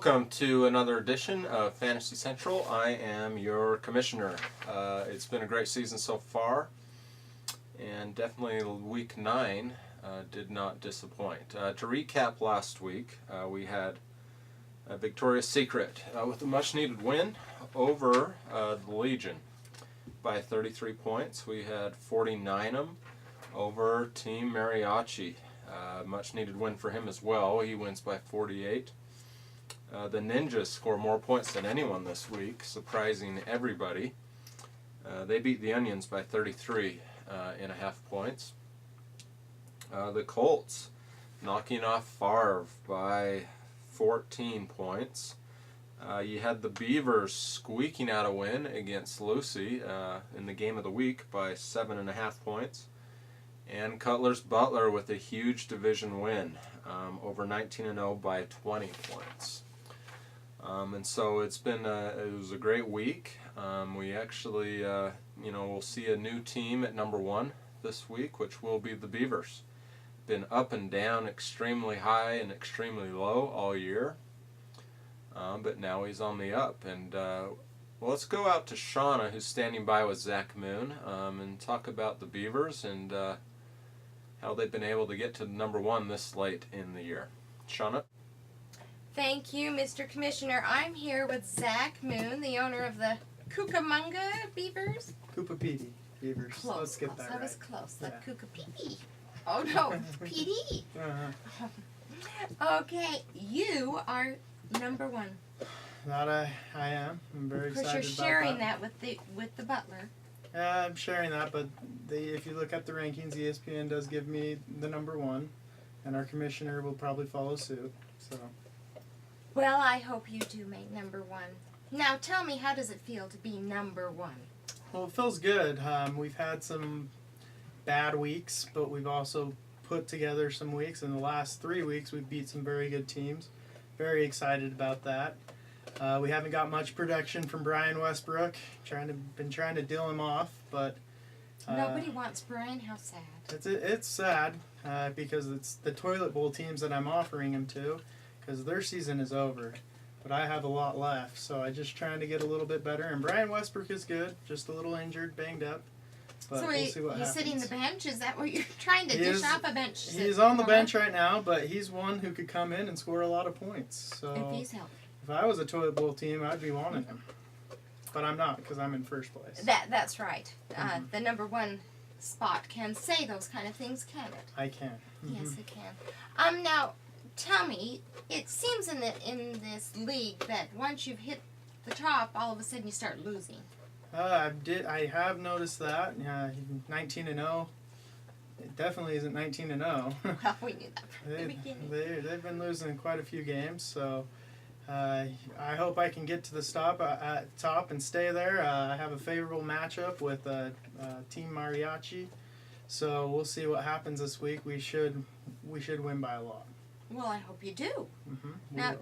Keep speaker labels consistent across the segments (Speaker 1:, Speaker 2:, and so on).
Speaker 1: Welcome to another edition of Fantasy Central. I am your commissioner. It's been a great season so far, and definitely week 9 did not disappoint. To recap last week, we had a Victoria's Secret with a much-needed win over the Legion by 33 points. We had 49 over Team Mariachi. Much-needed win for him as well. He wins by 48. The Ninjas score more points than anyone this week, surprising everybody. They beat the Onions by 33.5 points. The Colts knocking off Favre by 14 points. You had the Beavers squeaking out a win against Lucy in the game of the week by 7.5 points. And Cutler's Butler with a huge division win over 19-0 by 20 points. And so it was a great week. We actually, we'll see a new team at number 1 this week, which will be the Beavers. Been up and down, extremely high and extremely low all year. But now he's on the up. And let's go out to Shauna, who's standing by with Zach Moon, and talk about the Beavers and how they've been able to get to number 1 this late in the year. Shauna?
Speaker 2: Thank you, Mr. Commissioner. I'm here with Zach Moon, the owner of the Cucamonga Beavers.
Speaker 3: Coopapiti Beavers.
Speaker 2: Close.
Speaker 3: Let's get that
Speaker 2: That
Speaker 3: right.
Speaker 2: was close.
Speaker 3: Yeah.
Speaker 2: Like Cucapiti. Oh, no. PD.
Speaker 3: Uh-huh.
Speaker 2: Okay, you are number 1.
Speaker 3: That I am. I'm very
Speaker 2: Of course,
Speaker 3: excited
Speaker 2: you're sharing
Speaker 3: about
Speaker 2: that with the butler.
Speaker 3: Yeah, I'm sharing that, but if you look at the rankings, ESPN does give me the number 1, and our commissioner will probably follow suit. So.
Speaker 2: Well, I hope you do make number 1. Now, tell me, how does it feel to be number 1?
Speaker 3: Well, it feels good. We've had some bad weeks, but we've also put together some weeks. In the last 3 weeks, we've beat some very good teams. Very excited about that. We haven't got much production from Brian Westbrook. Been trying to deal him off, but
Speaker 2: Nobody wants Brian. How sad.
Speaker 3: it's sad because it's the toilet bowl teams that I'm offering him to, because their season is over. But I have a lot left, so I'm just trying to get a little bit better. And Brian Westbrook is good, just a little injured, banged up. But
Speaker 2: So
Speaker 3: we'll see what
Speaker 2: he's
Speaker 3: happens.
Speaker 2: sitting the bench? Is that what you're trying to dish off a bench?
Speaker 3: He's on the bench right now, but he's one who could come in and score a lot of points. So
Speaker 2: If he's healthy.
Speaker 3: if I was a toilet bowl team, I'd be wanting him. But I'm not, because I'm in first place.
Speaker 2: That's right. The number 1 spot can say those kind of things, can it?
Speaker 3: I can.
Speaker 2: Yes, it can. Now, tell me, it seems in this league that once you've hit the top, all of a sudden you start losing.
Speaker 3: I have noticed that. 19-0. It definitely isn't 19-0.
Speaker 2: Well, we knew that from the beginning.
Speaker 3: They've been losing quite a few games, so I hope I can get to the top and stay there. I have a favorable matchup with Team Mariachi, so we'll see what happens this week. We should win by a lot.
Speaker 2: Well, I hope you do. Now,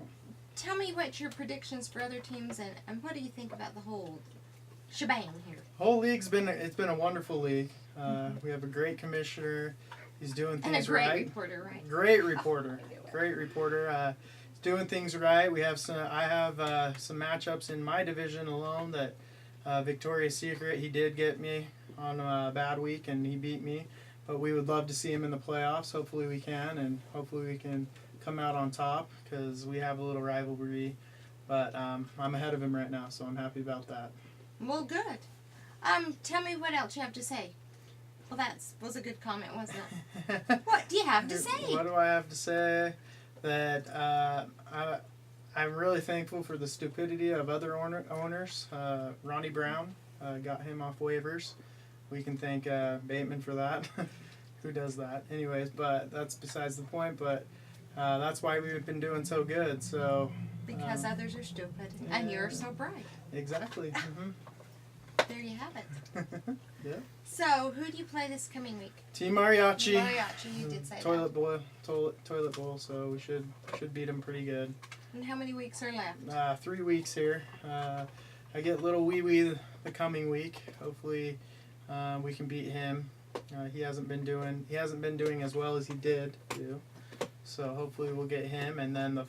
Speaker 2: tell me what your predictions for other teams and what do you think about the whole shebang here?
Speaker 3: Whole league's been a wonderful league. We have a great commissioner. He's doing things right.
Speaker 2: And a great reporter, right?
Speaker 3: Great reporter. Great reporter. He's doing things right. I have some matchups in my division alone that Victoria's Secret, he did get me on a bad week and he beat me. But we would love to see him in the playoffs. Hopefully we can, and hopefully we can come out on top because we have a little rivalry. But I'm ahead of him right now, so I'm happy about that.
Speaker 2: Well, good. Tell me what else you have to say. Well, that was a good comment, wasn't it? What do you have to say?
Speaker 3: What do I have to say? That I'm really thankful for the stupidity of other owners. Ronnie Brown got him off waivers. We can thank Bateman for that. Who does that? Anyways, but that's besides the point. But that's why we've been doing so good. So
Speaker 2: because others are stupid and you're so bright.
Speaker 3: Exactly.
Speaker 2: There you have it.
Speaker 3: Yeah.
Speaker 2: So, who do you play this coming week?
Speaker 3: Team Mariachi.
Speaker 2: Mariachi, you did say
Speaker 3: toilet bowl. So we should beat them pretty good.
Speaker 2: And how many weeks are left?
Speaker 3: 3 weeks here. I get little wee wee the coming week. Hopefully, we can beat him. He hasn't been doing as well as he did do. So hopefully we'll get him. And then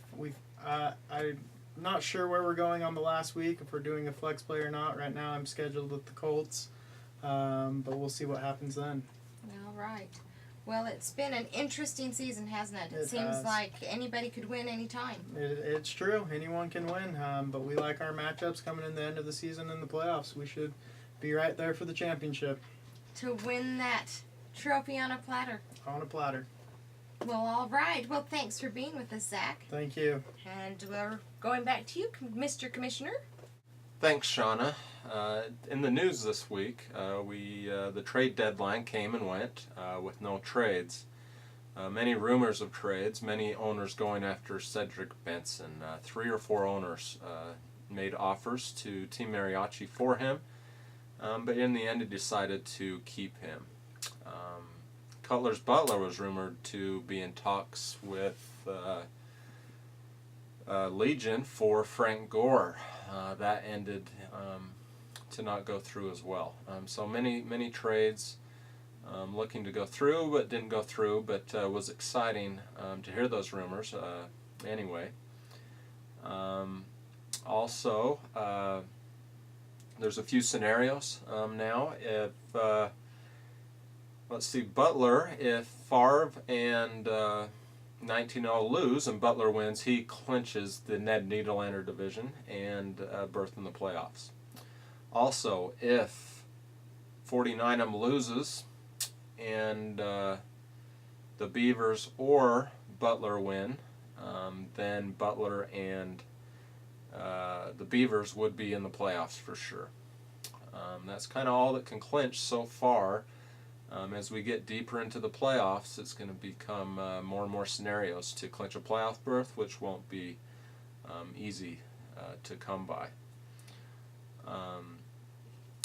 Speaker 3: not sure where we're going on the last week, if we're doing a flex play or not. Right now I'm scheduled with the Colts, but we'll see what happens then.
Speaker 2: All right. Well, it's been an interesting season, hasn't it? It seems
Speaker 3: has.
Speaker 2: like anybody could win anytime.
Speaker 3: It's true. Anyone can win, but we like our matchups coming in the end of the season in the playoffs. We should be right there for the championship.
Speaker 2: To win that trophy on a platter.
Speaker 3: On a platter.
Speaker 2: Well, all right. Well, thanks for being with us, Zach.
Speaker 3: Thank you.
Speaker 2: And we're going back to you, Mr. Commissioner.
Speaker 1: Thanks, Shauna. In the news this week, the trade deadline came and went with no trades. Many rumors of trades, many owners going after Cedric Benson. 3 or 4 owners made offers to Team Mariachi for him, but in the end he decided to keep him. Cutler's Butler was rumored to be in talks with Legion for Frank Gore. That ended to not go through as well. So many trades looking to go through, but didn't go through, but was exciting to hear those rumors anyway. Also, there's a few scenarios now. If let's see, Butler, if Favre and 19-0 lose and Butler wins, he clinches the Ned Niederlander division and berth in the playoffs. Also, if 49ers loses and the Beavers or Butler win, then Butler and the Beavers would be in the playoffs for sure. That's kind of all that can clinch so far. As we get deeper into the playoffs, it's going to become more and more scenarios to clinch a playoff berth, which won't be easy to come by.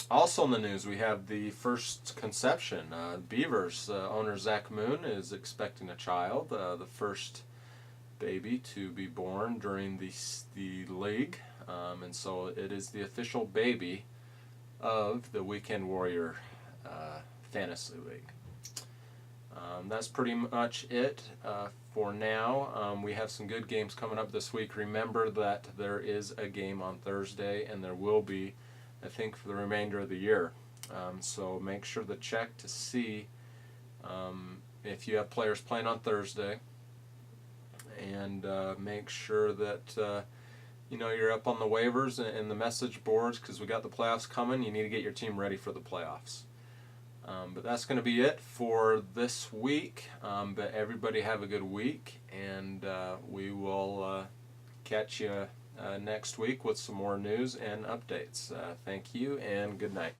Speaker 1: Also in the news, we have the first conception. Beavers owner Zach Moon is expecting a child, the first baby to be born during the league, and so it is the official baby of the Weekend Warrior Fantasy League. That's pretty much it for now. We have some good games coming up this week. Remember that there is a game on Thursday, and there will be, I think, for the remainder of the year. So make sure to check to see if you have players playing on Thursday, and make sure that you're up on the waivers and the message boards, because we got the playoffs coming. You need to get your team ready for the playoffs. But that's going to be it for this week. But everybody have a good week, and we will catch you next week with some more news and updates. Thank you, and good night.